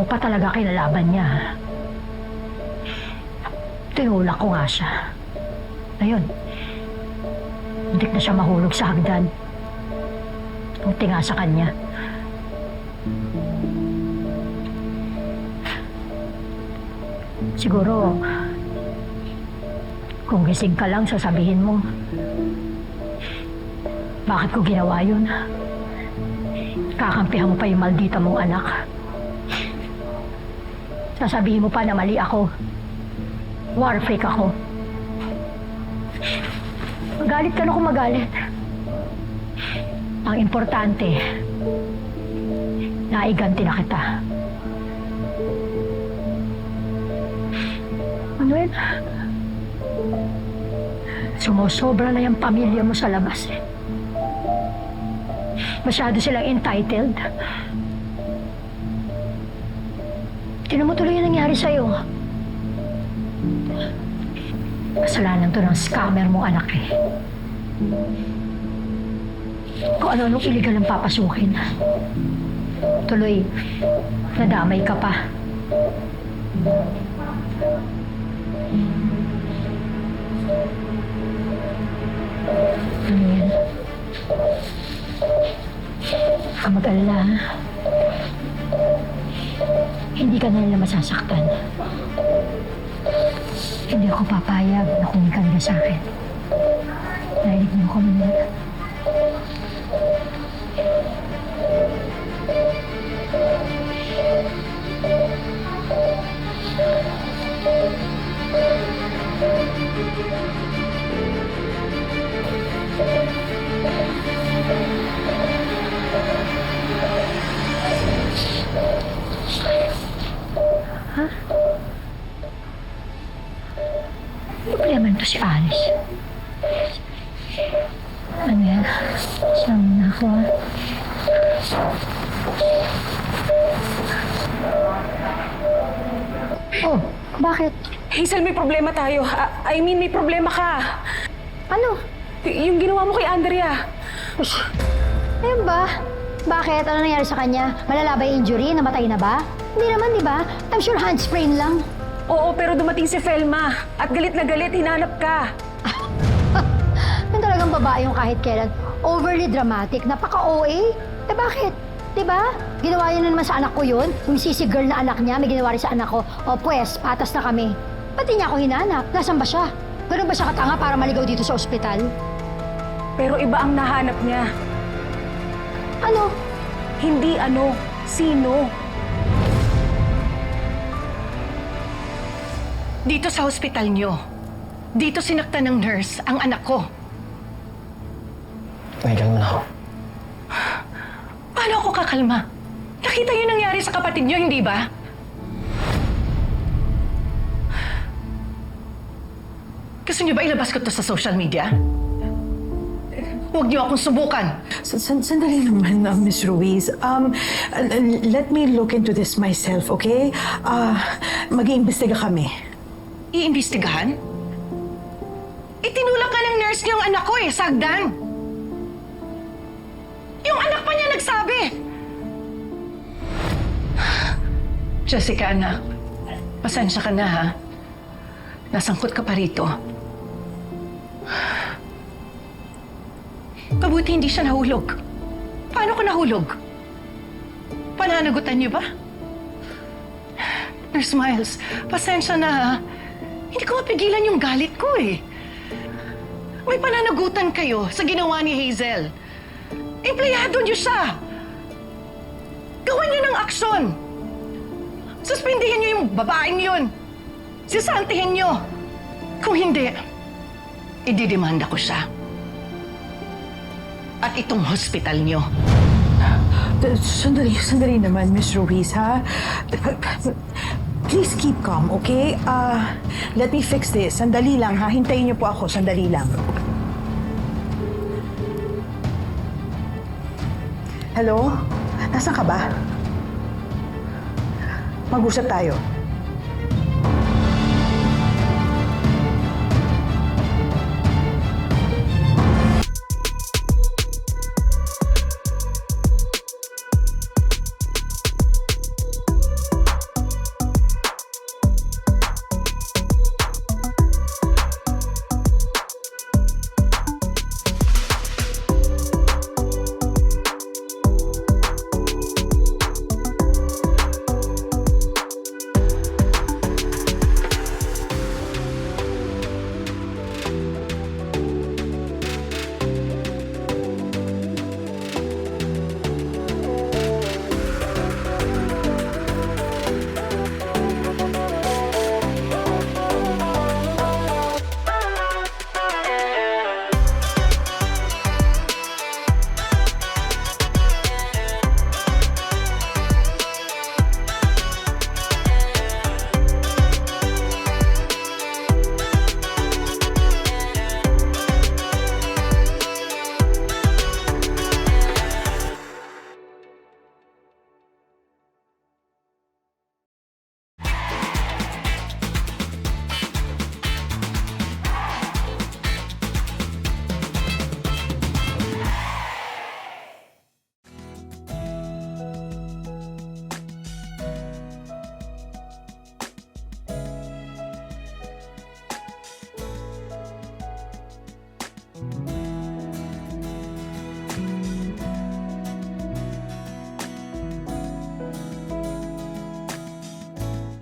pa talaga kinalaban niya. Tinulak ko nga siya. Ayun, muntik na siya mahulog sa hagdan. Buti nga sa kanya. Siguro, kung gising ka lang, sasabihin mo, bakit ko ginawa yun? Kakampihan mo pa yung maldita mong anak. Sasabihin mo pa na mali ako. War freak ako. Magalit ka na kung magalit. Ang importante, naiganti na kita. Manuel, sumusobra na yung pamilya mo sa labas. Masyado silang entitled. Tinan mo tuloy yung nangyari sa'yo. Kasalanan to ng scammer mong anak eh. Kung ano-anong illegal ang papasukin. Tuloy, nadamay ka pa. Ano yan? Huwag mag-alala, ha? Hindi ka na nila masasaktan. Hindi ako papayag na kumikan ka sa akin. Narinig mo ko naman. Ha? Problema nito si Alice. Ano yan? Siyang nako, ha? Oh, bakit? Hazel, may problema tayo. I mean, may problema ka. Ano? Yung ginawa mo kay Andrea. Ayun ba? Bakit? Ano nangyari sa kanya? Malala ba yung injury? Namatay na ba? Hindi naman, di ba? I'm sure hand sprain lang. Oo, pero dumating si Felma. At galit na galit, hinanap ka. Yung talagang babae yung kahit kailan. Overly dramatic. Napaka-OA. Eh bakit? Di ba? Ginawa niya na naman sa anak ko yun. Yung sisi girl na anak niya, may ginawa rin sa anak ko. O pues, patas na kami. Pati niya ako hinanap. Nasaan ba siya? Ganun ba siya katanga para maligaw dito sa ospital? Pero iba ang nahanap niya. Ano? Hindi ano, sino. Dito sa ospital nyo, dito sinaktan ng nurse ang anak ko. Naikalma na ako. Paano ako kakalma? Nakita yung nangyari sa kapatid nyo, hindi ba? Gusto nyo ba ilabas ko to sa social media? Huwag niyo akong subukan. Sandali naman, Miss Ruiz. Let me look into this myself, okay? Mag-iimbestiga kami. Iimbestigahan? Itinulak ka ng nurse niyo ang anak ko eh, sagdan. Yung anak pa niya nagsabi. Jessica, anak. Pasensya ka na, ha? Nasangkot ka pa rito. Mabuti hindi siya nahulog. Paano ko nahulog? Pananagutan niyo ba? Nurse Miles, pasensya na, ha? Hindi ko mapigilan yung galit ko, eh. May pananagutan kayo sa ginawa ni Hazel. Empleyado niyo siya. Gawan niyo ng aksyon. Suspindihin niyo yung babaeng yun. Sisantihin niyo. Kung hindi, ididemanda ko siya. At itong hospital niyo. Sandali naman, Miss Ruiz, ha? Please keep calm, okay? Let me fix this. Sandali lang, ha? Hintayin niyo po ako. Sandali lang. Hello? Nasaan ka ba? Mag-usap tayo.